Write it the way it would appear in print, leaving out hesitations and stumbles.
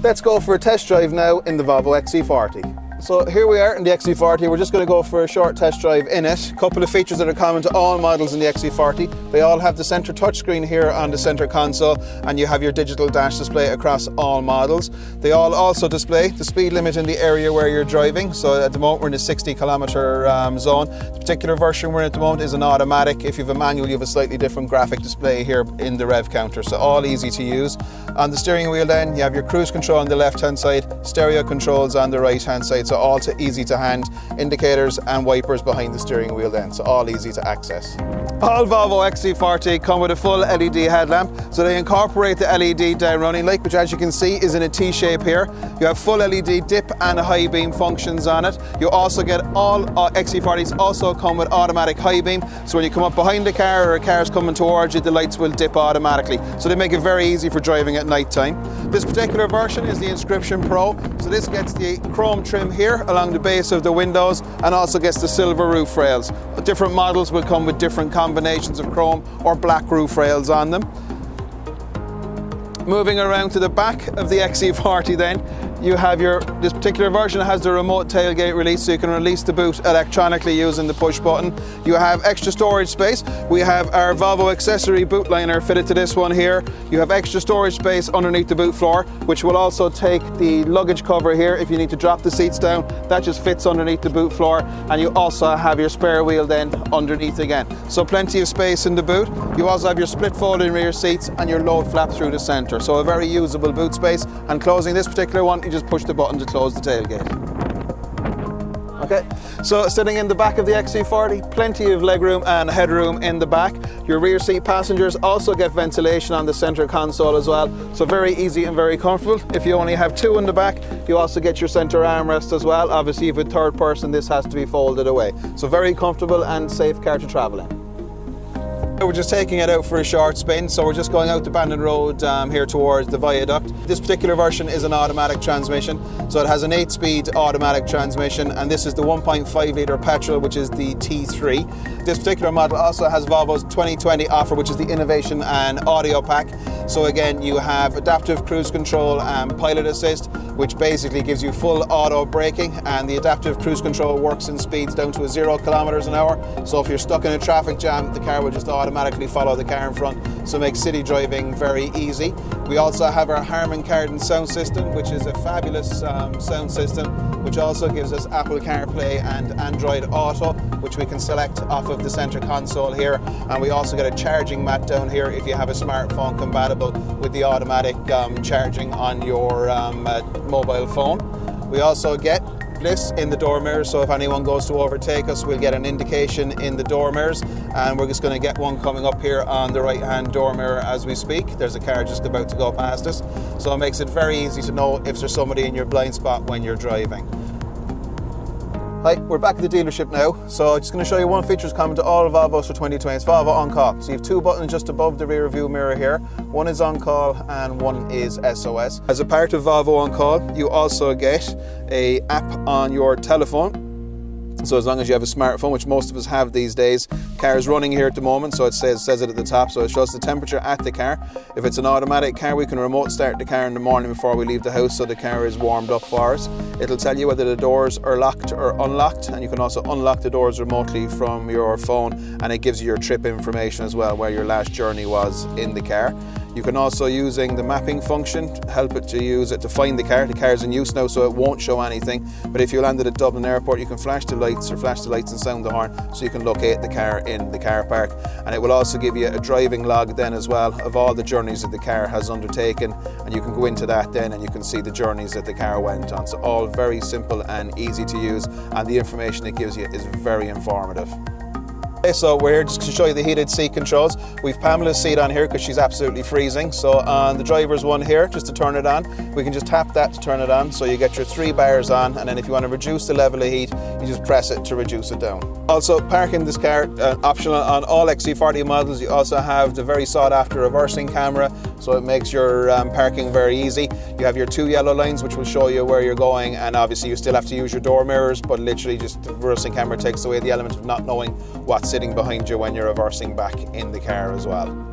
Let's go for a test drive now in the Volvo XC40. So here we are in the XC40, we're just going to go for a short test drive in it. A couple of features that are common to all models in the XC40. They all have the centre touchscreen here on the centre console, and you have your digital dash display across all models. They all also display the speed limit in the area where you're driving. So at the moment we're in the 60km zone. The particular version we're in at the moment is an automatic. If you have a manual, you have a slightly different graphic display here in the rev counter, so all easy to use. On the steering wheel then, you have your cruise control on the left hand side, stereo controls on the right hand side, so all easy to hand, indicators and wipers behind the steering wheel then, so all easy to access. All Volvo XC40 come with a full LED headlamp, so they incorporate the LED down running light, which as you can see is in a T shape here. You have full LED dip and high beam functions on it. You also get all XC40s also come with automatic high beam, so when you come up behind the car or a car's coming towards you, the lights will dip automatically, so they make it very easy for driving at night time. This particular version is the Inscription Pro, so this gets the chrome trim here along the base of the windows and also gets the silver roof rails. Different models will come with different combinations of chrome or black roof rails on them. Moving around to the back of the XC40 then, you have this particular version has the remote tailgate release, so you can release the boot electronically using the push button. You have extra storage space. We have our Volvo accessory boot liner fitted to this one here. You have extra storage space underneath the boot floor, which will also take the luggage cover here if you need to drop the seats down. That just fits underneath the boot floor, and you also have your spare wheel then underneath again. So plenty of space in the boot. You also have your split folding rear seats and your load flap through the centre, so a very usable boot space. And closing this particular one, you just push the button to close the tailgate. Okay, so sitting in the back of the XC40, plenty of legroom and headroom in the back. Your rear seat passengers also get ventilation on the centre console as well, so very easy and very comfortable. If you only have two in the back, you also get your centre armrest as well. Obviously, if a third person, this has to be folded away. So very comfortable and safe car to travel in. We're just taking it out for a short spin, so we're just going out the Bandon Road here towards the viaduct. This particular version is an automatic transmission, so it has an 8-speed automatic transmission, and this is the 1.5 litre petrol, which is the T3. This particular model also has Volvo's 2020 offer, which is the Innovation and Audio Pack. So again, you have adaptive cruise control and pilot assist, which basically gives you full auto braking, and the adaptive cruise control works in speeds down to 0 kilometers an hour. So if you're stuck in a traffic jam, the car will just automatically follow the car in front, so it makes city driving very easy. We also have our Harman Kardon sound system, which is a fabulous sound system, which also gives us Apple CarPlay and Android Auto, which we can select off of the center console here. And we also get a charging mat down here if you have a smartphone compatible with the automatic charging on your mobile phone. We also get this in the door mirrors, so if anyone goes to overtake us, we'll get an indication in the door mirrors, and we're just going to get one coming up here on the right hand door mirror as we speak. There's a car just about to go past us, so it makes it very easy to know if there's somebody in your blind spot when you're driving. Hi, we're back at the dealership now, so I'm just going to show you one feature that's common to all Volvos for 2020. It's Volvo On Call. So you have two buttons just above the rear view mirror here. One is On Call and one is SOS. As a part of Volvo On Call, you also get an app on your telephone. So as long as you have a smartphone, which most of us have these days, car is running here at the moment, so it says it at the top, so it shows the temperature at the car. If it's an automatic car, we can remote start the car in the morning before we leave the house, so the car is warmed up for us. It'll tell you whether the doors are locked or unlocked, and you can also unlock the doors remotely from your phone, and it gives you your trip information as well, where your last journey was in the car. You can also, using the mapping function, help it to use it to find the car. The car's in use now, so it won't show anything. But if you landed at Dublin Airport, you can flash the lights and sound the horn, so you can locate the car in the car park. And it will also give you a driving log then as well of all the journeys that the car has undertaken. And you can go into that then and you can see the journeys that the car went on. So all very simple and easy to use, and the information it gives you is very informative. Okay, so we're here just to show you the heated seat controls. We've Pamela's seat on here because she's absolutely freezing. So on the driver's one here, just to turn it on, we can just tap that to turn it on. So you get your 3 bars on, and then if you want to reduce the level of heat, you just press it to reduce it down. Also, parking this car, optional on all XC40 models. You also have the very sought after reversing camera, so it makes your parking very easy. You have your 2 yellow lines which will show you where you're going, and obviously you still have to use your door mirrors, but literally just the reversing camera takes away the element of not knowing what's sitting behind you when you're reversing back in the car as well.